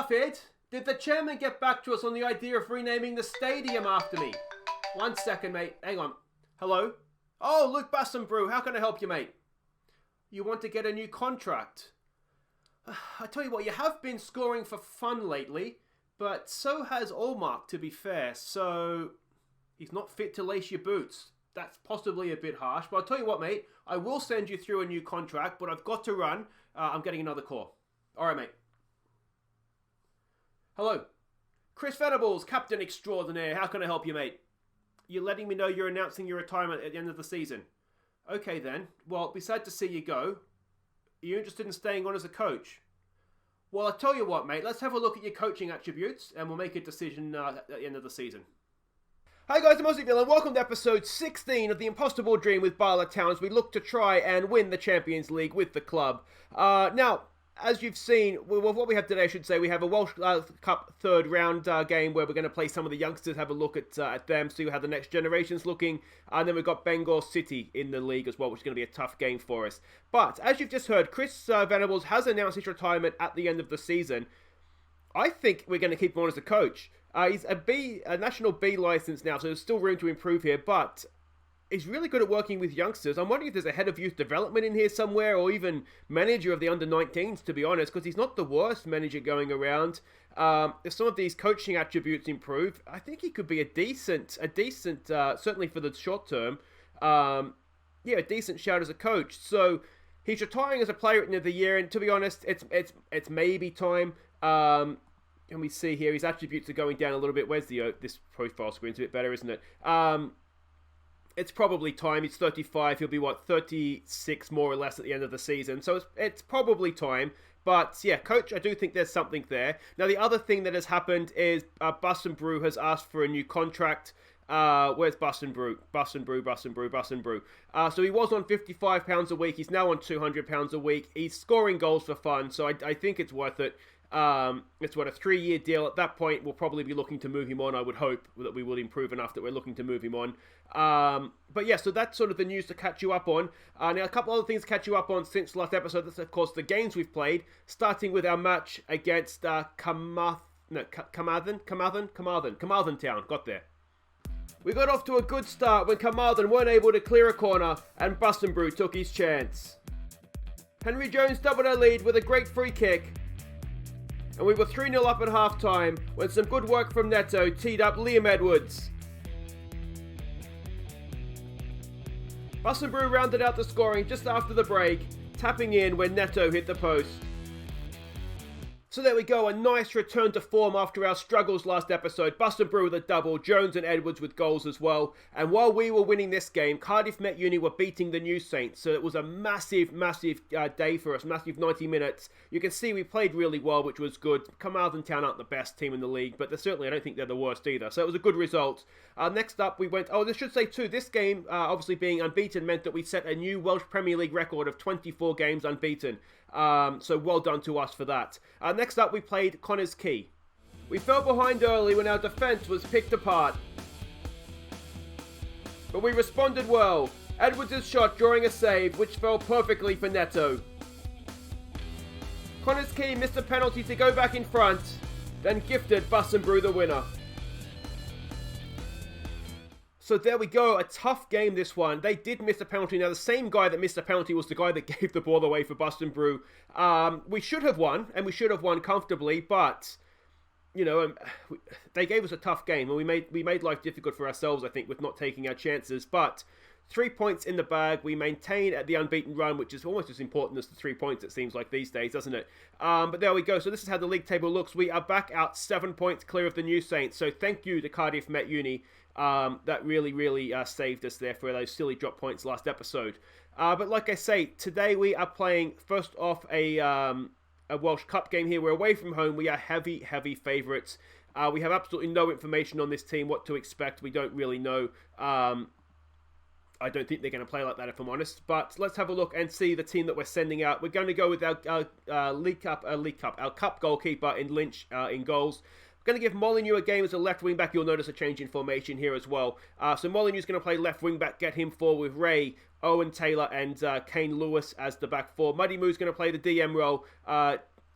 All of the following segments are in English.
Garfield, did the chairman get back to us on the idea of renaming the stadium after me? 1 second, mate. Hang on. Hello? Oh, Luke Bassenbrew. How can I help you, mate? You want to get a new contract? I tell you what, you have been scoring for fun lately, but so has Allmark, to be fair. So, he's not fit to lace your boots. That's possibly a bit harsh, but I'll tell you what, mate. I will send you through a new contract, but I've got to run. I'm getting another call. All right, mate. Hello. Chris Venables, Captain Extraordinaire. How can I help you, mate? You're letting me know you're announcing your retirement at the end of the season. Okay, then. Well, be sad to see you go. Are you interested in staying on as a coach? Well, I'll tell you what, mate. Let's have a look at your coaching attributes, and we'll make a decision at the end of the season. Hi guys, I'm Aussie and welcome to episode 16 of The Impossible Dream with Bala Towns. We look to try and win the Champions League with the club. Now, as you've seen, what we have today, I should say, we have a Welsh Cup third round game where we're going to play some of the youngsters, have a look at them, see how the next generation's looking. And then we've got Bangor City in the league as well, which is going to be a tough game for us. But, as you've just heard, Chris Venables has announced his retirement at the end of the season. I think we're going to keep him on as a coach. He's a national B license now, so there's still room to improve here, but he's really good at working with youngsters. I'm wondering if there's a head of youth development in here somewhere, or even manager of the under-19s, to be honest, because he's not the worst manager going around. If some of these coaching attributes improve, I think he could be a decent, certainly for the short term, a decent shout as a coach. So he's retiring as a player at the end of the year, and to be honest, it's maybe time. Can we see here, his attributes are going down a little bit. Where's the, this profile screen's a bit better, isn't it? It's probably time. He's 35. He'll be, 36 more or less at the end of the season. So it's probably time. But, yeah, coach, I do think there's something there. Now, the other thing that has happened is Bassenbrew has asked for a new contract. Where's Bassenbrew? Bassenbrew. So he was on £55 a week. He's now on £200 a week. He's scoring goals for fun. So I think it's worth it. It's a 3-year deal. At that point, we'll probably be looking to move him on. I would hope that we will improve enough that we're looking to move him on. But yeah, so that's sort of the news to catch you up on. Now, a couple other things to catch you up on since last episode. That's, of course, the games we've played, starting with our match against Carmarthen Town. Got there. We got off to a good start when Carmarthen weren't able to clear a corner and Bassenbrew took his chance. Henry Jones doubled our lead with a great free kick. And we were 3-0 up at half-time when some good work from Neto teed up Liam Edwards. Bassenbrew rounded out the scoring just after the break, tapping in when Neto hit the post. So there we go, a nice return to form after our struggles last episode. Bassenbrew with a double, Jones and Edwards with goals as well. And while we were winning this game, Cardiff Met Uni were beating the New Saints. So it was a massive day for us, massive 90 minutes. You can see we played really well, which was good. Carmarthen Town aren't the best team in the league, but I don't think they're the worst either. So it was a good result. Next up, we went... Oh, this should say too, this game, obviously being unbeaten, meant that we set a new Welsh Premier League record of 24 games unbeaten. So well done to us for that. Next up, we played Connors Quay. We fell behind early when our defence was picked apart. But we responded well. Edwards' shot drawing a save, which fell perfectly for Neto. Connors Quay missed a penalty to go back in front, then gifted Bassenbrew the winner. So there we go, a tough game this one. They did miss a penalty. Now the same guy that missed a penalty was the guy that gave the ball away for Bassenbrew. We should have won, and we should have won comfortably, but, you know, they gave us a tough game, and we made life difficult for ourselves, I think, with not taking our chances. But 3 points in the bag. We maintain at the unbeaten run, which is almost as important as the 3 points, it seems like these days, doesn't it? But there we go. So this is how the league table looks. We are back out 7 points clear of the New Saints. So thank you to Cardiff Met Uni. That really saved us there for those silly drop points last episode. But like I say, today we are playing first off a Welsh Cup game here. We're away from home. We are heavy favourites. We have absolutely no information on this team, what to expect. We don't really know. I don't think they're going to play like that, if I'm honest. But let's have a look and see the team that we're sending out. We're going to go with our Cup goalkeeper in Lynch in goals. Going to give Molyneux a game as a left wing back. You'll notice a change in formation here as well. So Molyneux's going to play left wing back, get him forward with Ray, Owen Taylor and Kane Lewis as the back four. Muddy Moo's going to play the DM role.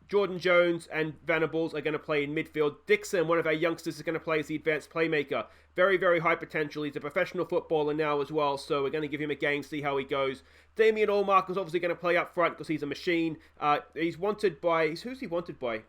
Jordan Jones and Venables are going to play in midfield. Dixon, one of our youngsters, is going to play as the advanced playmaker. Very, very high potential. He's a professional footballer now as well, so we're going to give him a game, see how he goes. Damien Allmark is obviously going to play up front because he's a machine. He's wanted by... Who's he wanted by?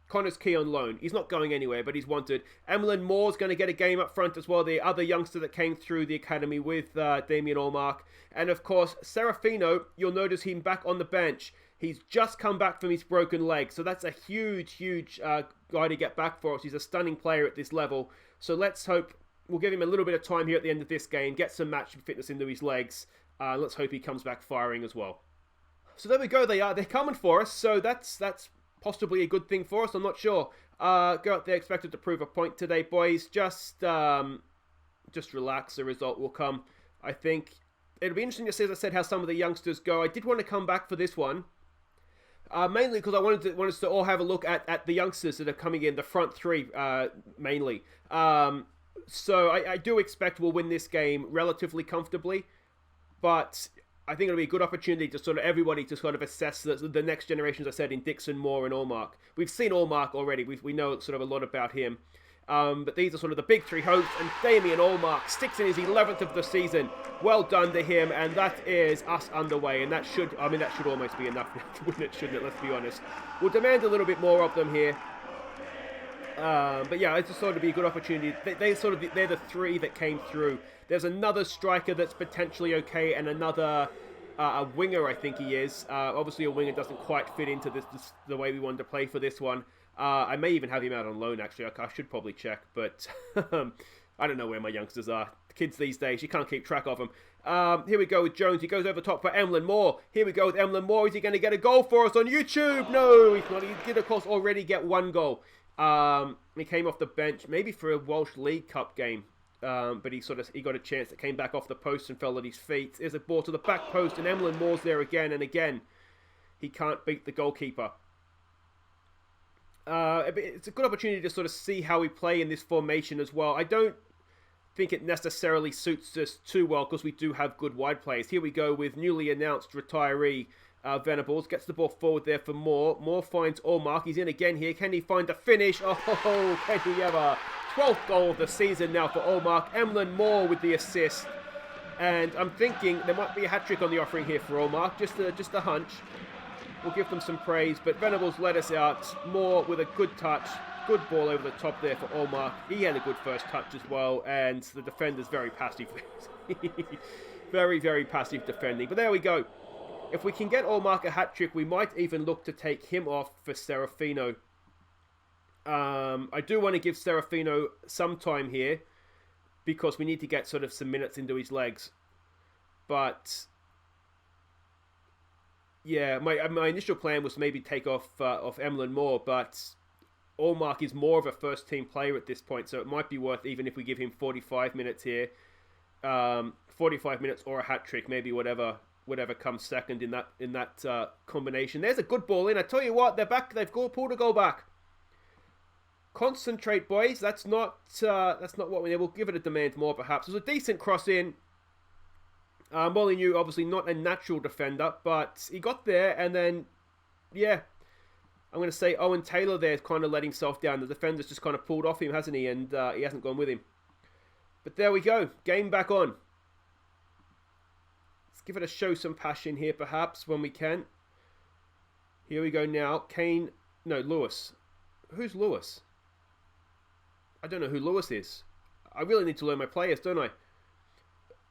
Connor's Key on loan. He's not going anywhere, but he's wanted. Emlyn Moore's going to get a game up front as well, the other youngster that came through the academy with Damien Allmark. And of course, Serafino, you'll notice him back on the bench. He's just come back from his broken leg, so that's a huge guy to get back for us. He's a stunning player at this level. So let's hope, we'll give him a little bit of time here at the end of this game, get some match fitness into his legs. Let's hope he comes back firing as well. So there we go, they're coming for us, so that's possibly a good thing for us, I'm not sure. Go out there expected to prove a point today, boys. Just relax, the result will come. I think it'll be interesting to see, as I said, how some of the youngsters go. I did want to come back for this one, mainly because I wanted us to all have a look at the youngsters that are coming in, the front three, mainly. So I do expect we'll win this game relatively comfortably, but I think it'll be a good opportunity to sort of everybody to sort of assess the next generation, as I said, in Dixon, Moore, and Allmark. We've seen Allmark already. We know sort of a lot about him. But these are sort of the big three hopes. And Damien Allmark sticks in his 11th of the season. Well done to him. And that is us underway. And that should almost be enough, wouldn't it? Shouldn't it? Let's be honest. We'll demand a little bit more of them here. But yeah, it's just sort of be a good opportunity. They're the three that came through. There's another striker that's potentially okay, and another a winger, I think he is. Obviously, a winger doesn't quite fit into the way we wanted to play for this one. I may even have him out on loan, actually. I should probably check, but I don't know where my youngsters are. The kids these days, you can't keep track of them. Here we go with Jones. He goes over top for Emlyn Moore. Here we go with Emlyn Moore. Is he going to get a goal for us on YouTube? No, he's not. He did, of course, already get one goal. He came off the bench, maybe for a Welsh League Cup game. But he got a chance that came back off the post and fell at his feet. There's a ball to the back post, and Emlyn Moore's there again, and again, he can't beat the goalkeeper. It's a good opportunity to sort of see how we play in this formation as well. I don't think it necessarily suits us too well because we do have good wide players. Here we go with newly announced retiree Venables. Gets the ball forward there for Moore. Moore finds Allmark. He's in again here. Can he find the finish? Oh, can he ever? 12th goal of the season now for Allmark. Emlyn Moore with the assist. And I'm thinking there might be a hat-trick on the offering here for Allmark. Just a hunch. We'll give them some praise. But Venables let us out. Moore with a good touch. Good ball over the top there for Allmark. He had a good first touch as well. And the defender's very passive. Very, very passive defending. But there we go. If we can get Allmark a hat-trick, we might even look to take him off for Serafino. I do want to give Serafino some time here because we need to get sort of some minutes into his legs. But yeah, my initial plan was maybe take off Emlyn Moore, but Allmark is more of a first-team player at this point, so it might be worth, even if we give him 45 minutes here, 45 minutes or a hat-trick, maybe whatever comes second in that combination. There's a good ball in. I tell you what, they're back. They've pulled a goal back. Concentrate, boys. That's not what we need. We'll give it a demand more, perhaps. It was a decent cross in. Molyneux, obviously not a natural defender, but he got there, and then, yeah, I'm going to say Owen Taylor there kind of let himself down. The defender's just kind of pulled off him, hasn't he? And he hasn't gone with him. But there we go. Game back on. Let's give it a show some passion here, perhaps, when we can. Here we go now. Lewis. Who's Lewis? I don't know who Lewis is. I really need to learn my players, don't I?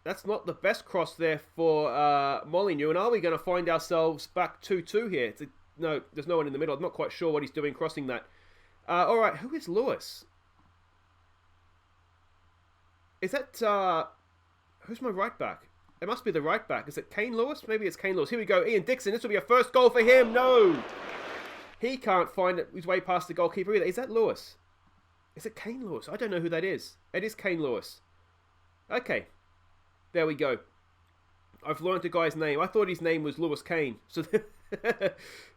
That's not the best cross there for Molyneux. And are we going to find ourselves back 2-2 here? No, there's no one in the middle. I'm not quite sure what he's doing crossing that. All right, who is Lewis? Is that... who's my right back? It must be the right back. Is it Kane Lewis? Maybe it's Kane Lewis. Here we go. Ian Dixon. This will be a first goal for him. No! He can't find his way past the goalkeeper either. Is that Lewis? Is it Kane Lewis? I don't know who that is. It is Kane Lewis. Okay. There we go. I've learned the guy's name. I thought his name was Lewis Kane. So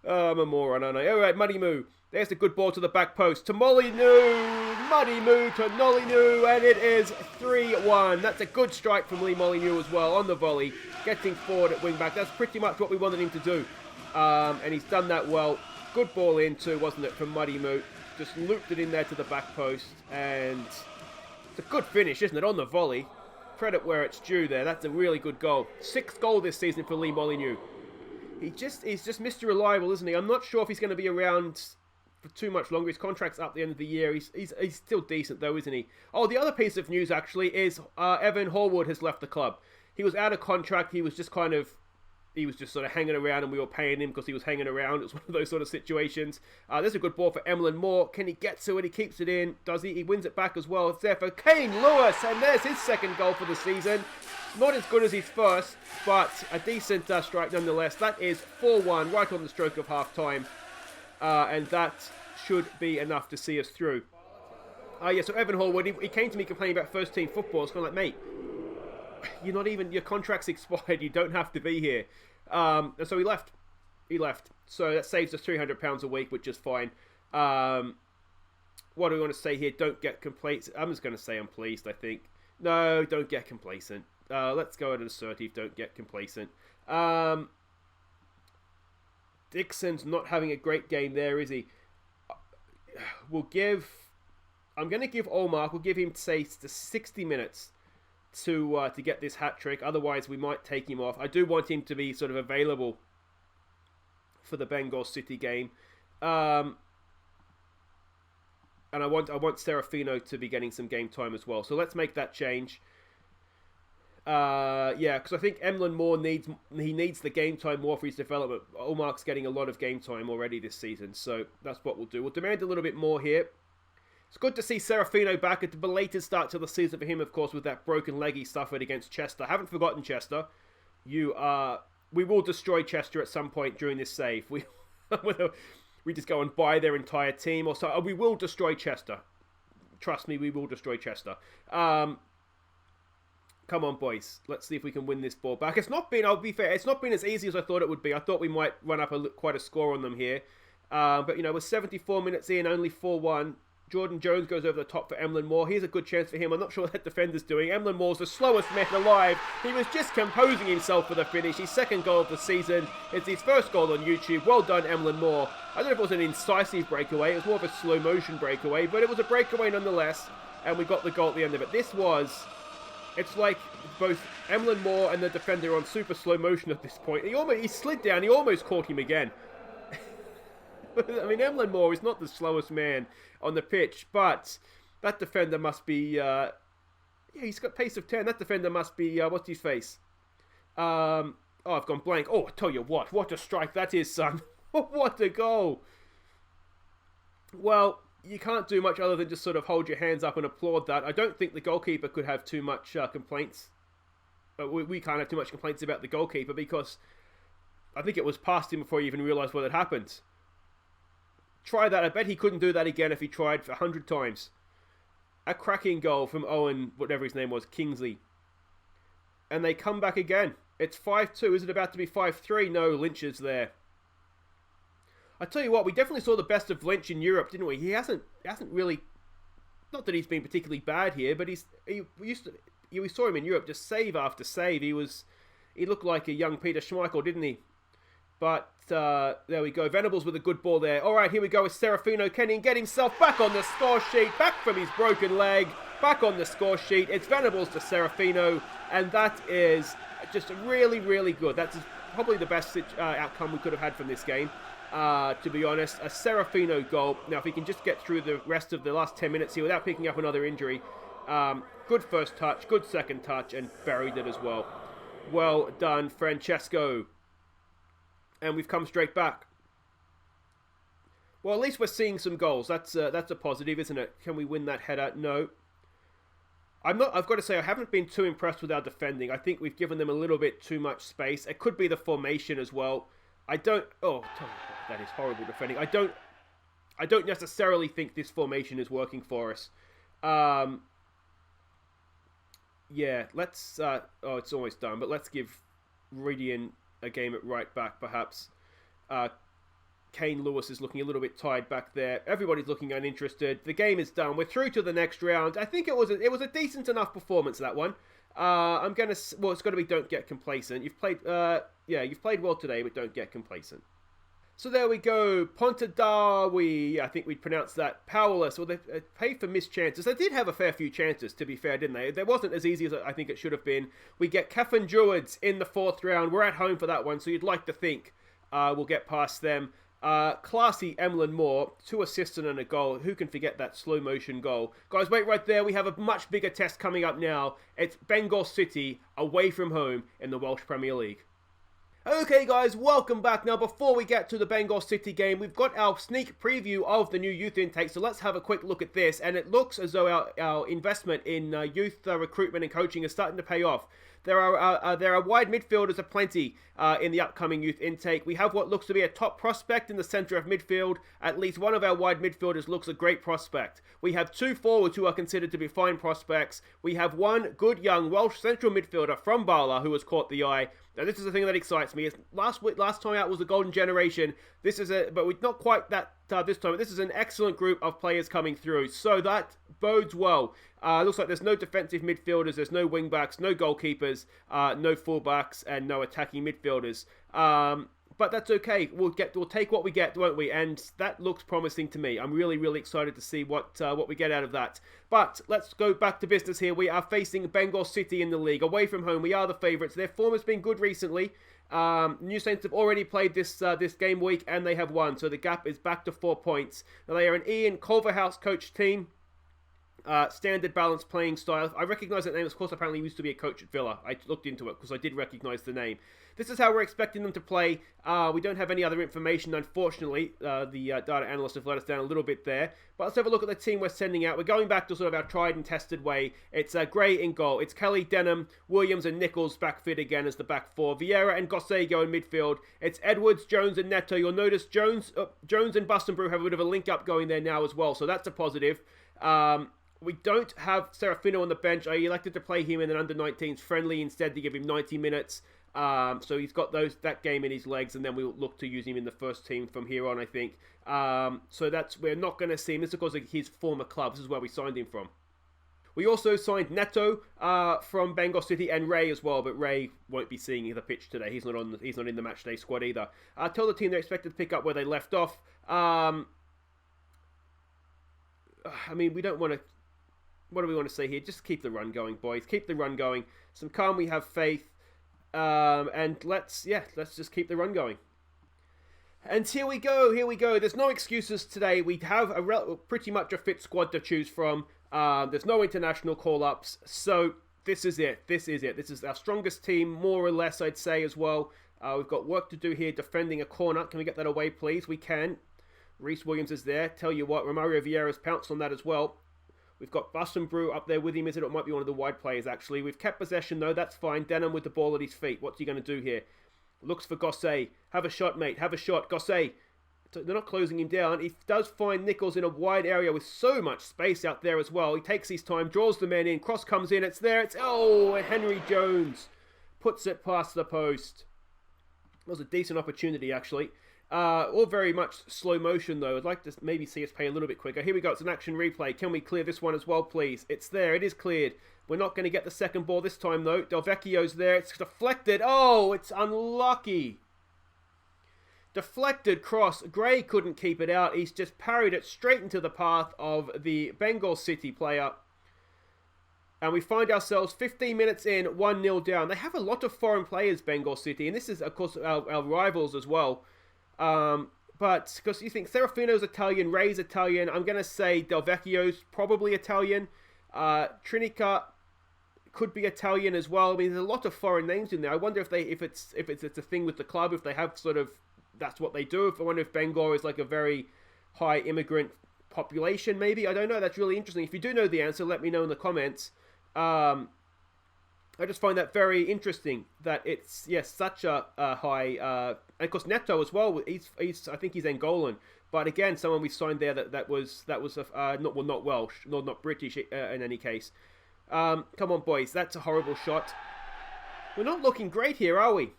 I'm a moron, aren't I? All right, Muddy Moo. There's the good ball to the back post. To Molyneux. Muddy Moo to Molyneux. And it is 3-1. That's a good strike from Lee Molyneux as well on the volley. Getting forward at wing back. That's pretty much what we wanted him to do. And he's done that well. Good ball in too, wasn't it, from Muddy Moot? Just looped it in there to the back post, and it's a good finish, isn't it, on the volley? Credit where it's due there. That's a really good goal. 6th goal this season for Lee Molyneux. He's just Mr. Reliable, isn't he? I'm not sure if he's going to be around for too much longer. His contract's up at the end of the year. He's still decent though, isn't he? Oh, the other piece of news actually is Evan Horwood has left the club. He was out of contract. He was just sort of hanging around, and we were paying him because he was hanging around. It was one of those sort of situations. There's a good ball for Emlyn Moore. Can he get to it? He keeps it in. Does he? He wins it back as well. It's there for Kane Lewis, and there's his 2nd goal for the season. Not as good as his first, but a decent strike nonetheless. That is 4-1, right on the stroke of half-time. And that should be enough to see us through. So Evan Horwood, he came to me complaining about first-team football. It's kind of like, mate, your contract's expired. You don't have to be here. And so he left. So that saves us £300 a week, which is fine. What do we want to say here? Don't get complacent. I'm just going to say I'm pleased, I think. No, don't get complacent. Let's go at an assertive. Don't get complacent. Dixon's not having a great game there, is he? I'm going to give Olmark, we'll give him, say, 60 minutes to get this hat-trick. Otherwise, we might take him off. I do want him to be sort of available for the Bangor City game. And I want Serafino to be getting some game time as well. So let's make that change. Because I think Emlyn Moore needs the game time more for his development. Olmark's getting a lot of game time already this season, so that's what we'll do. We'll demand a little bit more here. It's good to see Serafino back at the belated start to the season for him, of course, with that broken leg he suffered against Chester. Haven't forgotten Chester. We will destroy Chester at some point during this save. We just go and buy their entire team or so. We will destroy Chester. Trust me, we will destroy Chester. Come on, boys. Let's see if we can win this ball back. I'll be fair, it's not been as easy as I thought it would be. I thought we might run up quite a score on them here. But, we're 74 minutes in, only 4-1. Jordan Jones goes over the top for Emlyn Moore. Here's a good chance for him. I'm not sure what that defender's doing. Emlyn Moore's the slowest man alive. He was just composing himself for the finish. His 2nd goal of the season. It's his 1st goal on YouTube. Well done, Emlyn Moore. I don't know if it was an incisive breakaway. It was more of a slow motion breakaway, but it was a breakaway nonetheless. And we got the goal at the end of it. It's like both Emlyn Moore and the defender are on super slow motion at this point. He slid down. He almost caught him again. I mean, Emlyn Moore is not the slowest man on the pitch, but that defender must be... he's got pace of 10. That defender must be... what's his face? I've gone blank. Oh, I tell you what a strike that is, son. What a goal. Well, you can't do much other than just sort of hold your hands up and applaud that. I don't think the goalkeeper could have too much complaints. We can't have too much complaints about the goalkeeper because I think it was past him before he even realised what had happened. Try that. I bet he couldn't do that again if he tried 100 times. A cracking goal from Owen, whatever his name was, Kingsley. And they come back again. It's 5-2. Is it about to be 5-3? No, Lynch is there. I tell you what, we definitely saw the best of Lynch in Europe, didn't we? He hasn't really... Not that he's been particularly bad here, but we saw him in Europe just save after save. He looked like a young Peter Schmeichel, didn't he? But there we go. Venables with a good ball there. All right, here we go with Serafino. Can he get himself back on the score sheet? Back from his broken leg. Back on the score sheet. It's Venables to Serafino. And that is just really, really good. That's probably the best outcome we could have had from this game. To be honest, a Serafino goal. Now, if he can just get through the rest of the last 10 minutes here without picking up another injury. Good first touch, good second touch, and buried it as well. Well done, Francesco. And we've come straight back. Well, at least we're seeing some goals. That's a positive, isn't it? Can we win that header? No. I've got to say, I haven't been too impressed with our defending. I think we've given them a little bit too much space. It could be the formation as well. Oh, that is horrible defending. I don't necessarily think this formation is working for us. Yeah, let's... it's almost done, but let's give Ridian a game at right back, perhaps. Kane Lewis is looking a little bit tired back there. Everybody's looking uninterested. The game is done. We're through to the next round. I think it was a decent enough performance, that one. It's got to be don't get complacent. You've played well today, but don't get complacent. So there we go, Pontardawe, I think we'd pronounce that, powerless. Well, they paid for missed chances. They did have a fair few chances, to be fair, didn't they? It wasn't as easy as I think it should have been. We get Caffin Druids in the 4th round. We're at home for that one, so you'd like to think we'll get past them. Classy Emlyn Moore, 2 assists and a goal. Who can forget that slow motion goal? Guys, wait right there. We have a much bigger test coming up now. It's Bangor City away from home in the Welsh Premier League. Okay guys, welcome back. Now before we get to the Bangor City game, we've got our sneak preview of the new youth intake, so let's have a quick look at this. And it looks as though our investment in youth recruitment and coaching is starting to pay off. There are wide midfielders aplenty in the upcoming youth intake. We have what looks to be a top prospect in the centre of midfield. At least one of our wide midfielders looks a great prospect. We have 2 forwards who are considered to be fine prospects. We have one good young Welsh central midfielder from Bala who has caught the eye. Now this is the thing that excites me. Last time out was the golden generation. But we're not quite that this time. This is an excellent group of players coming through, so that bodes well. Looks like there's no defensive midfielders, there's no wing backs, no goalkeepers, no fullbacks, and no attacking midfielders. But that's okay. We'll take what we get, won't we? And that looks promising to me. I'm really, really excited to see what we get out of that. But let's go back to business here. We are facing Bangor City in the league. Away from home, we are the favourites. Their form has been good recently. New Saints have already played this game week, and they have won. So the gap is back to 4 points. Now, they are an Ian Culverhouse coached team. Standard balanced playing style. I recognise that name. Of course, apparently he used to be a coach at Villa. I looked into it because I did recognise the name. This is how we're expecting them to play. We don't have any other information, unfortunately. The data analysts have let us down a little bit there. But let's have a look at the team we're sending out. We're going back to sort of our tried and tested way. It's Gray in goal. It's Kelly, Denham, Williams and Nichols back fit again as the back 4. Vieira and Gossé go in midfield. It's Edwards, Jones and Neto. You'll notice Jones and Bustenbrew have a bit of a link-up going there now as well. So that's a positive. We don't have Serafino on the bench. I elected to play him in an under-19s friendly instead to give him 90 minutes. So he's got that game in his legs, and then we'll look to use him in the first team from here on, I think. So we're not going to see him. This is because of his former club. This is where we signed him from. We also signed Neto from Bangor City and Ray as well, but Ray won't be seeing the pitch today. He's not in the matchday squad either. Tell the team they're expected to pick up where they left off. I mean, we don't want to. What do we want to say here? Just keep the run going, boys. Keep the run going. Some calm, we have faith. And let's just keep the run going. And here we go. There's no excuses today. We have pretty much a fit squad to choose from. There's no international call-ups. So this is it. This is our strongest team, more or less, I'd say, as well. We've got work to do here defending a corner. Can we get that away, please? We can. Reece Williams is there. Tell you what, Romario Vieira's pounced on that as well. We've got Bustenbrew up there with him. It might be one of the wide players, actually. We've kept possession, though. That's fine. Denham with the ball at his feet. What's he going to do here? Looks for Gossé. Have a shot, mate. Have a shot. Gossé. They're not closing him down. He does find Nichols in a wide area with so much space out there as well. He takes his time, draws the man in. Cross comes in. It's there. And Henry Jones puts it past the post. That was a decent opportunity, actually. All very much slow motion, though. I'd like to maybe see us play a little bit quicker. Here we go. It's an action replay. Can we clear this one as well, please? It's there. It is cleared. We're not going to get the second ball this time, though. Del Vecchio's there. It's deflected. Oh, it's unlucky. Deflected cross. Gray couldn't keep it out. He's just parried it straight into the path of the Bangor City player. And we find ourselves 15 minutes in, 1-0 down. They have a lot of foreign players, Bangor City. And this is, of course, our rivals as well. But because you think Serafino's Italian, Ray's Italian, I'm going to say Del Vecchio's probably Italian. Trinica could be Italian as well. I mean, there's a lot of foreign names in there. I wonder if it's a thing with the club, if they have sort of, that's what they do. I wonder if Bangor is like a very high immigrant population, maybe. I don't know. That's really interesting. If you do know the answer, let me know in the comments. I just find that very interesting that it's, such a high, and of course Neto as well. I think he's Angolan, but again, someone we signed there that was not Welsh, not British in any case. Come on, boys, that's a horrible shot. We're not looking great here, are we?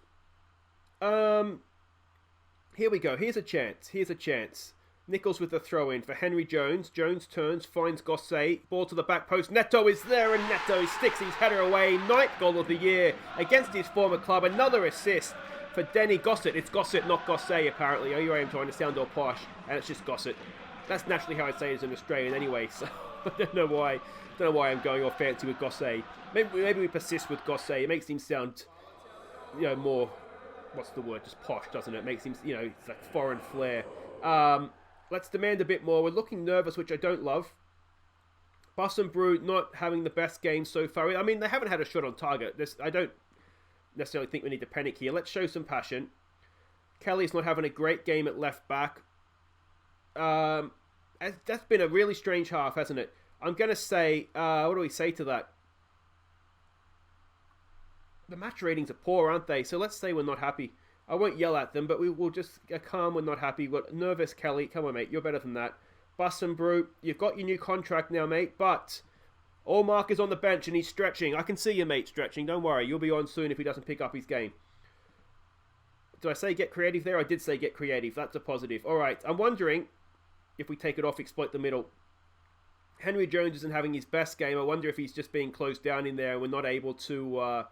Here we go. Here's a chance. Nichols with the throw-in for Henry Jones. Jones turns, finds Gossé. Ball to the back post. Neto is there, and Neto sticks his header away. 9th goal of the year against his former club. Another assist for Denny Gossett. It's Gossett, not Gossett, apparently. Here I am trying to sound all posh, and it's just Gossett. That's naturally how I say it as an Australian anyway, so I don't know why I'm going all fancy with Gossett. Maybe we persist with Gossett. It makes him sound, more, what's the word, just posh, doesn't it? It makes him, it's like foreign flair. Let's demand a bit more. We're looking nervous, which I don't love. Bus and Brew not having the best game so far. I mean, they haven't had a shot on target. I don't necessarily think we need to panic here. Let's show some passion. Kelly's not having a great game at left back. That's been a really strange half, hasn't it? I'm going to say, what do we say to that? The match ratings are poor, aren't they? So let's say we're not happy. I won't yell at them, but we will just calm. We're not happy. We're nervous, Kelly. Come on, mate. You're better than that. Bus and Brew, you've got your new contract now, mate, but Allmark is on the bench and he's stretching. I can see you, mate, stretching. Don't worry. You'll be on soon if he doesn't pick up his game. Did I say get creative there? I did say get creative. That's a positive. All right. I'm wondering if we take it off, exploit the middle. Henry Jones isn't having his best game. I wonder if he's just being closed down in there. We're not able to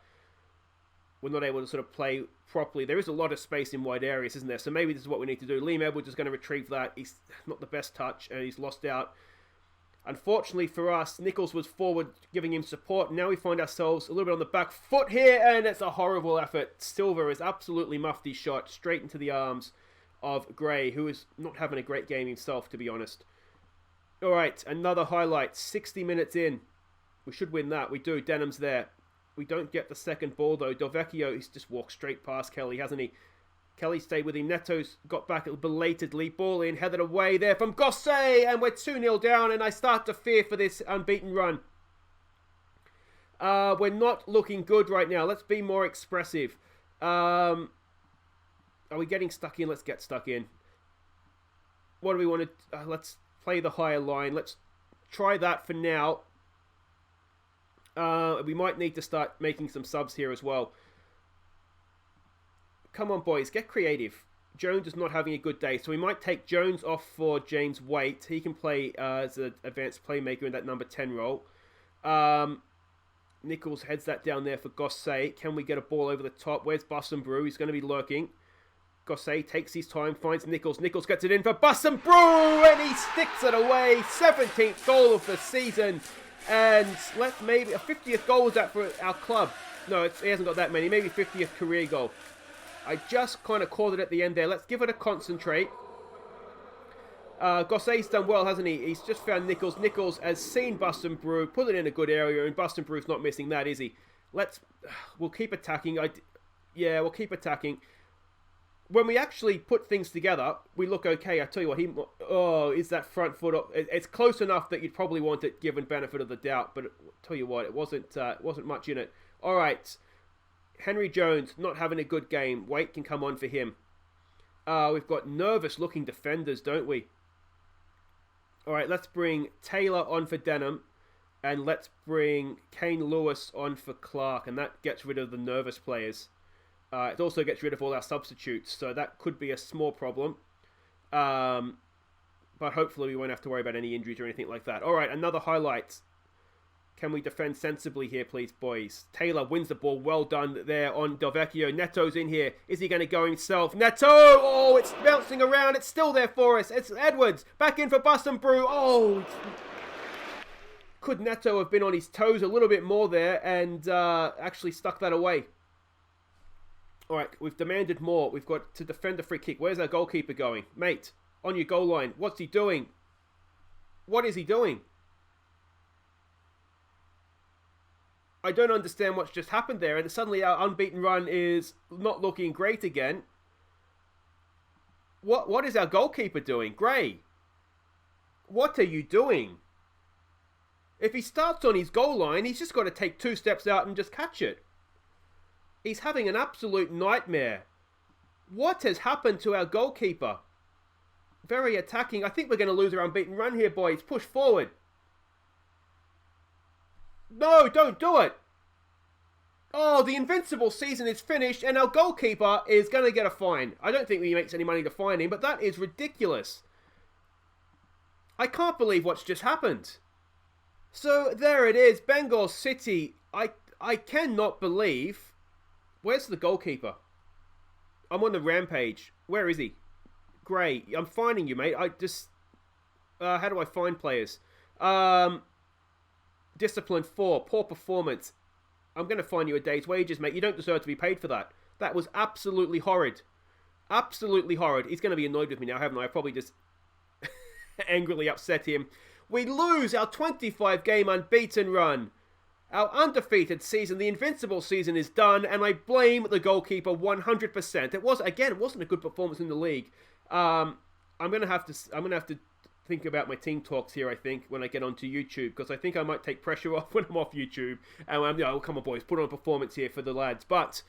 sort of play properly. There is a lot of space in wide areas, isn't there? So maybe this is what we need to do. Liam Edwards is going to retrieve that. He's not the best touch, and he's lost out. Unfortunately for us, Nichols was forward, giving him support. Now we find ourselves a little bit on the back foot here, and it's a horrible effort. Silver has absolutely muffed his shot straight into the arms of Gray, who is not having a great game himself, to be honest. All right, another highlight. 60 minutes in. We should win that. We do. Denham's there. We don't get the second ball, though. Delvecchio, he's just walked straight past Kelly, hasn't he? Kelly stayed with him. Neto's got back belatedly. Ball in, headed away there from Gossett. And we're 2-0 down, and I start to fear for this unbeaten run. We're not looking good right now. Let's be more expressive. Are we getting stuck in? Let's get stuck in. What do we want to... let's play the higher line. Let's try that for now. We might need to start making some subs here as well. Come on, boys. Get creative. Jones is not having a good day, so we might take Jones off for James Waite. He can play as an advanced playmaker in that number 10 role. Nichols heads that down there for Gossett. Can we get a ball over the top? Where's Bus and Brew? He's going to be lurking. Gossett takes his time, finds Nichols. Nichols gets it in for Bus and Brew, and he sticks it away. 17th goal of the season. And maybe a 50th goal was that for our club. No, he hasn't got that many. Maybe 50th career goal. I just kind of called it at the end there. Let's give it a concentrate. Gosset's done well, hasn't he? He's just found Nichols. Nichols has seen Bus and Brew, put it in a good area, and Bus and Brew's not missing that, is he? We'll keep attacking. We'll keep attacking. When we actually put things together, we look okay. I tell you what, is that front foot up? It's close enough that you'd probably want it given benefit of the doubt, but I tell you what, it wasn't much in it. All right, Henry Jones not having a good game. Waite can come on for him. We've got nervous-looking defenders, don't we? All right, let's bring Taylor on for Denham, and let's bring Kane Lewis on for Clark, and that gets rid of the nervous players. It also gets rid of all our substitutes, so that could be a small problem. But hopefully we won't have to worry about any injuries or anything like that. All right, another highlight. Can we defend sensibly here, please, boys? Taylor wins the ball. Well done there on Delvecchio. Neto's in here. Is he going to go himself? Neto! Oh, it's bouncing around. It's still there for us. It's Edwards. Back in for Bus and Brew. Oh! Could Neto have been on his toes a little bit more there and actually stuck that away? All right, we've demanded more. We've got to defend a free kick. Where's our goalkeeper going? Mate, on your goal line. What's he doing? What is he doing? I don't understand what's just happened there. And suddenly our unbeaten run is not looking great again. What is our goalkeeper doing? Gray, what are you doing? If he starts on his goal line, he's just got to take 2 steps out and just catch it. He's having an absolute nightmare. What has happened to our goalkeeper? Very attacking. I think we're going to lose our unbeaten run here, boys. Push forward. No, don't do it. Oh, the invincible season is finished and our goalkeeper is going to get a fine. I don't think he makes any money to fine him, but that is ridiculous. I can't believe what's just happened. So there it is. Bangor City. I cannot believe... Where's the goalkeeper? I'm on the rampage. Where is he? Gray. I'm finding you, mate. I just... how do I find players? Discipline 4. Poor performance. I'm going to find you a day's wages, mate. You don't deserve to be paid for that. That was absolutely horrid. Absolutely horrid. He's going to be annoyed with me now, haven't I? I probably just angrily upset him. We lose our 25-game unbeaten run. Our undefeated season, the invincible season, is done, and I blame the goalkeeper 100%. It wasn't a good performance in the league. I'm gonna have to think about my team talks here. I think when I get onto YouTube, because I think I might take pressure off when I'm off YouTube. And come on, boys, put on a performance here for the lads, but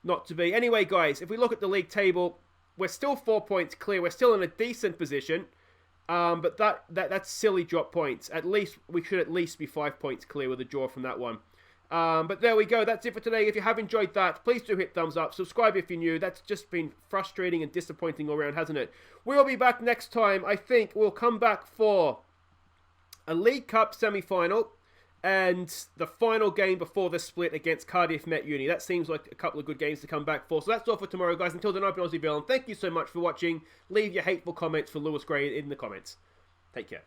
not to be. Anyway, guys, if we look at the league table, we're still 4 points clear. We're still in a decent position. But that's silly drop points. We should at least be 5 points clear with a draw from that one. But there we go. That's it for today. If you have enjoyed that, please do hit thumbs up. Subscribe if you're new. That's just been frustrating and disappointing all around, hasn't it? We'll be back next time. I think we'll come back for a League Cup semi-final and the final game before the split against Cardiff Met Uni. That seems like a couple of good games to come back for. So that's all for tomorrow, guys. Until then, I've been Aussie Bill, and thank you so much for watching. Leave your hateful comments for Lewis Gray in the comments. Take care.